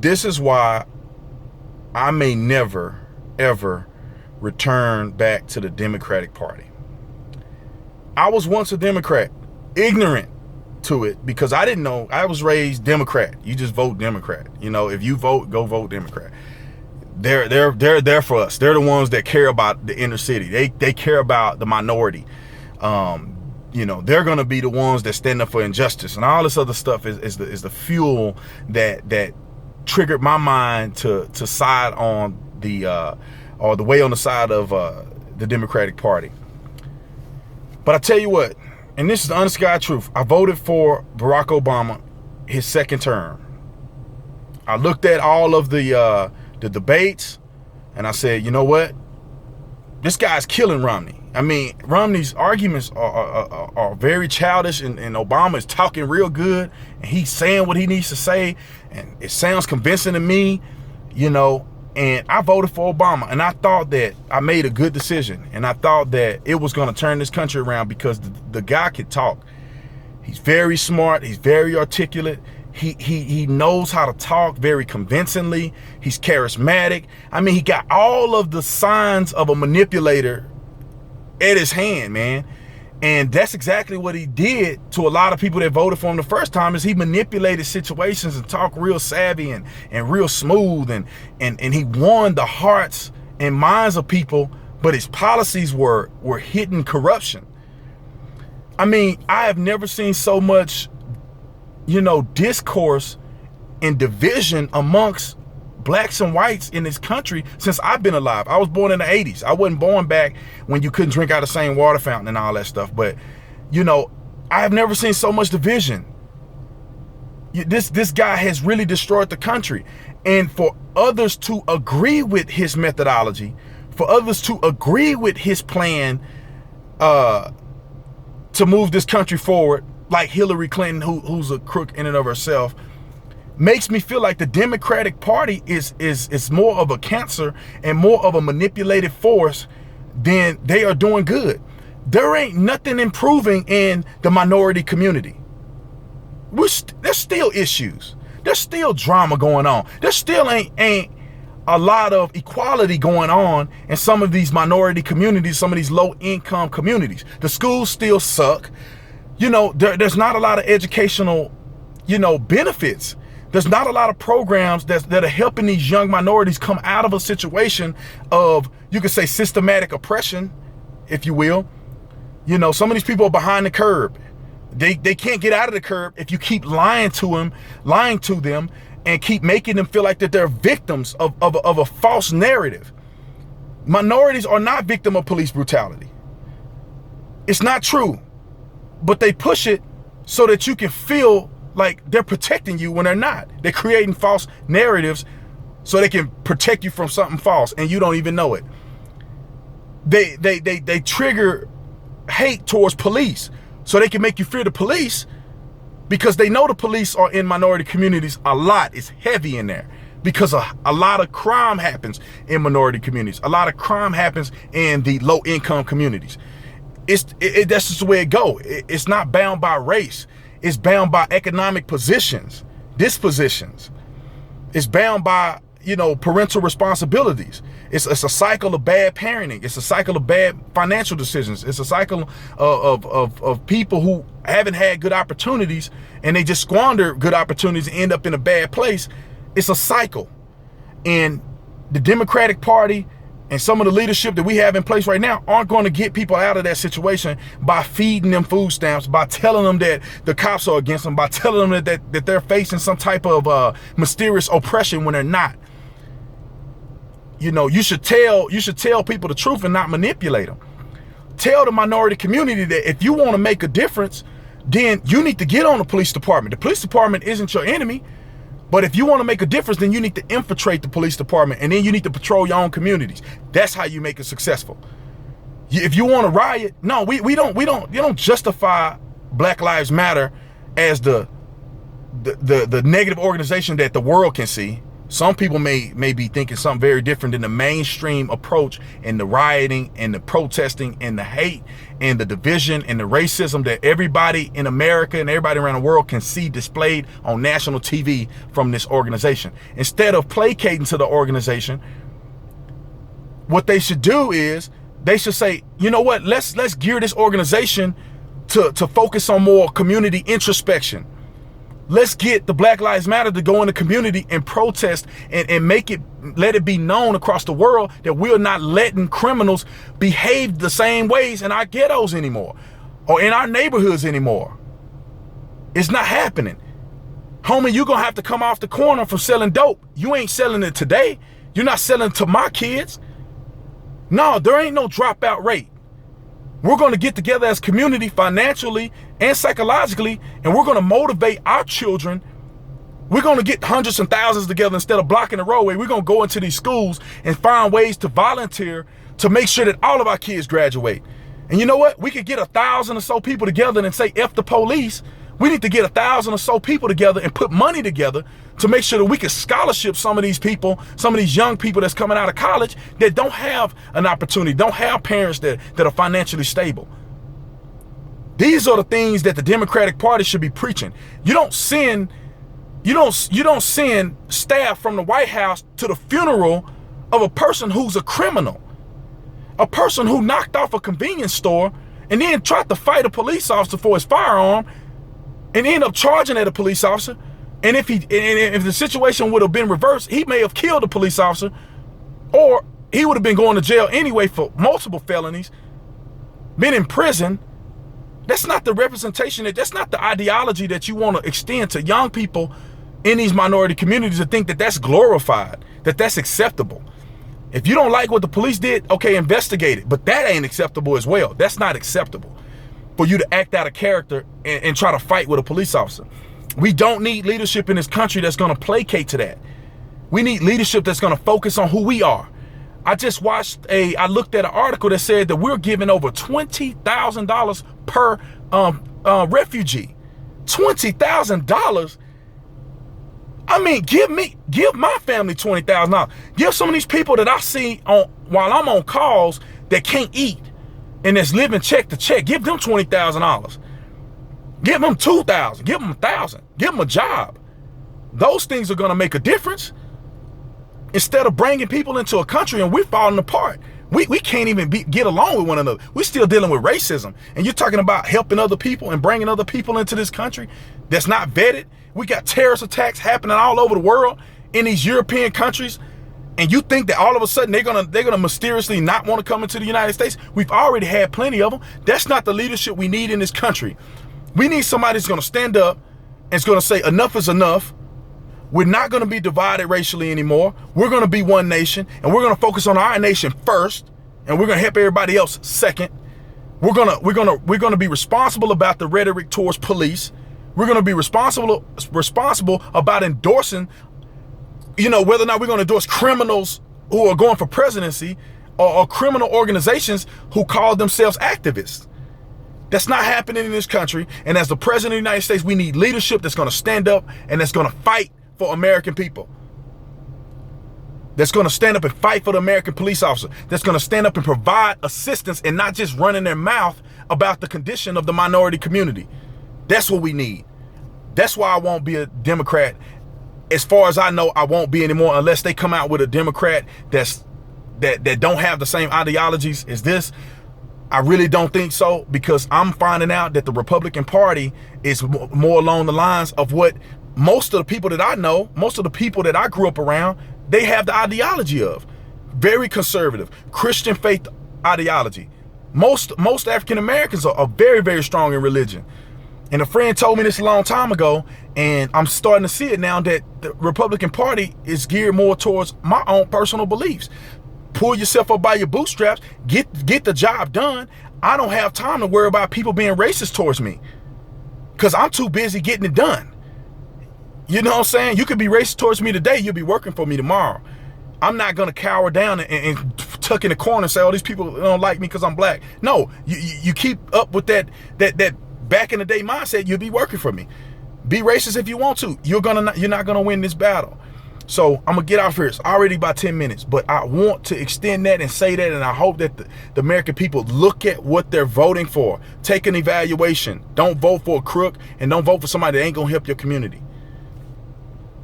This is why I may never, ever return back to the Democratic Party. I was once a Democrat, ignorant to it, because I didn't know. I was raised Democrat. You just vote Democrat. You know, if you vote, go vote Democrat. They're there for us. They're the ones that care about the inner city. They care about the minority. You know, they're going to be the ones that stand up for injustice, and all this other stuff is the fuel that triggered my mind to side on the or the way on the side of the Democratic Party. But I tell you what, and this is the honest God truth, I voted for Barack Obama, his second term. I looked at all of the debates, and I said, you know what? This guy's killing Romney. I mean, Romney's arguments are very childish, and Obama is talking real good, and he's saying what he needs to say, and it sounds convincing to me, you know. And I voted for Obama, and I thought that I made a good decision, and I thought that it was going to turn this country around, because the guy could talk. He's very smart. He's very articulate. He knows how to talk very convincingly. He's charismatic. I mean, he got all of the signs of a manipulator at his hand, man. And that's exactly what he did to a lot of people that voted for him the first time, is he manipulated situations and talked real savvy and real smooth, and he won the hearts and minds of people, but his policies were hidden corruption. I mean, I have never seen so much, you know, discourse and division amongst blacks and whites in this country since I've been alive. I was born in the 80s. I wasn't born back when you couldn't drink out of the same water fountain and all that stuff. But, you know, I have never seen so much division. This guy has really destroyed the country. And for others to agree with his methodology, for others to agree with his plan to move this country forward, like Hillary Clinton, who's a crook in and of herself, makes me feel like the Democratic Party is more of a cancer and more of a manipulative force than they are doing good. There ain't nothing improving in the minority community. There's still issues. There's still drama going on. There still ain't a lot of equality going on in some of these minority communities, some of these low-income communities. The schools still suck. You know, there's not a lot of educational, you know, benefits. There's not a lot of programs that are helping these young minorities come out of a situation of, you could say, systematic oppression, if you will. You know, some of these people are behind the curb. They can't get out of the curb if you keep lying to them, and keep making them feel like that they're victims of a false narrative. Minorities are not victims of police brutality. It's not true, but they push it so that you can feel like they're protecting you when they're not. They're creating false narratives so they can protect you from something false, and you don't even know it. They trigger hate towards police so they can make you fear the police, because they know the police are in minority communities a lot. It's heavy in there because a lot of crime happens in minority communities. A lot of crime happens in the low-income communities. That's just the way it goes. It's not bound by race. It's bound by economic positions, dispositions. It's bound by, you know, parental responsibilities. It's a cycle of bad parenting. It's a cycle of bad financial decisions. It's a cycle of people who haven't had good opportunities, and they just squander good opportunities and end up in a bad place. It's a cycle. And the Democratic Party and some of the leadership that we have in place right now aren't going to get people out of that situation by feeding them food stamps, by telling them that the cops are against them, by telling them that they're facing some type of mysterious oppression when they're not. You know, you should tell people the truth and not manipulate them. Tell the minority community that if you want to make a difference, then you need to get on the police department. The police department isn't your enemy. But if you want to make a difference, then you need to infiltrate the police department, and then you need to patrol your own communities. That's how you make it successful. If you want to riot, no, you don't justify Black Lives Matter as the negative organization that the world can see. Some people may be thinking something very different than the mainstream approach and the rioting and the protesting and the hate and the division and the racism that everybody in America and everybody around the world can see displayed on national TV from this organization. Instead of placating to the organization, what they should do is they should say, you know what, let's gear this organization to focus on more community introspection. Let's get the Black Lives Matter to go in the community and protest and let it be known across the world that we're not letting criminals behave the same ways in our ghettos anymore or in our neighborhoods anymore. It's not happening. Homie, you're going to have to come off the corner from selling dope. You ain't selling it today. You're not selling it to my kids. No, there ain't no dropout rate. We're going to get together as community financially and psychologically, and we're going to motivate our children. We're going to get hundreds and thousands together instead of blocking the roadway. We're going to go into these schools and find ways to volunteer to make sure that all of our kids graduate. And you know what? We could get 1,000 or so people together and say, F the police. We need to get 1,000 or so people together and put money together to make sure that we can scholarship some of these people, some of these young people that's coming out of college that don't have an opportunity, don't have parents that are financially stable. These are the things that the Democratic Party should be preaching. You don't send staff from the White House to the funeral of a person who's a criminal, a person who knocked off a convenience store and then tried to fight a police officer for his firearm and end up charging at a police officer. And if the situation would have been reversed, he may have killed a police officer, or he would have been going to jail anyway for multiple felonies, been in prison. That's not the representation, that's not the ideology that you want to extend to young people in these minority communities, to think that that's glorified, that that's acceptable. If you don't like what the police did, okay, investigate it. But that ain't acceptable as well. That's not acceptable for you to act out of character and try to fight with a police officer. We don't need leadership in this country that's going to placate to that. We need leadership that's going to focus on who we are. I looked at an article that said that we're giving over $20,000 per refugee. $20,000. I mean, give my family $20,000. Give some of these people that I see while I'm on calls that can't eat and that's living check to check. Give them $20,000. Give them $2,000. Give them $1,000. Give them a job. Those things are going to make a difference. Instead of bringing people into a country and we're falling apart. We can't even get along with one another. We're still dealing with racism. And you're talking about helping other people and bringing other people into this country that's not vetted. We got terrorist attacks happening all over the world in these European countries. And you think that all of a sudden they're gonna mysteriously not want to come into the United States? We've already had plenty of them. That's not the leadership we need in this country. We need somebody that's gonna stand up and is gonna say enough is enough. We're not gonna be divided racially anymore. We're gonna be one nation, and we're gonna focus on our nation first, and we're gonna help everybody else second. We're gonna be responsible about the rhetoric towards police. We're gonna be responsible about endorsing, whether or not we're gonna endorse criminals who are going for presidency or criminal organizations who call themselves activists. That's not happening in this country. And as the president of the United States, we need leadership that's gonna stand up and that's gonna fight for American people. That's gonna stand up and fight for the American police officer. That's gonna stand up and provide assistance and not just running their mouth about the condition of the minority community. That's what we need. That's why I won't be a Democrat. As far as I know, I won't be anymore unless they come out with a Democrat that don't have the same ideologies as this. I really don't think so, because I'm finding out that the Republican Party is more along the lines of what most of the people that I know, most of the people that I grew up around, they have the ideology of. Very conservative, Christian faith ideology. Most African Americans are very, very strong in religion. And a friend told me this a long time ago, and I'm starting to see it now, that the Republican Party is geared more towards my own personal beliefs. Pull yourself up by your bootstraps, get the job done. I don't have time to worry about people being racist towards me, because I'm too busy getting it done. You know what I'm saying? You could be racist towards me today, you'll be working for me tomorrow. I'm not gonna cower down and tuck in the corner and say, oh, these people don't like me because I'm black. No, you keep up with that back in the day mindset, you'll be working for me. Be racist if you want to. You're not gonna win this battle. So I'm gonna get off here. It's already about 10 minutes, but I want to extend that and say that, and I hope that the American people look at what they're voting for. Take an evaluation. Don't vote for a crook, and don't vote for somebody that ain't gonna help your community.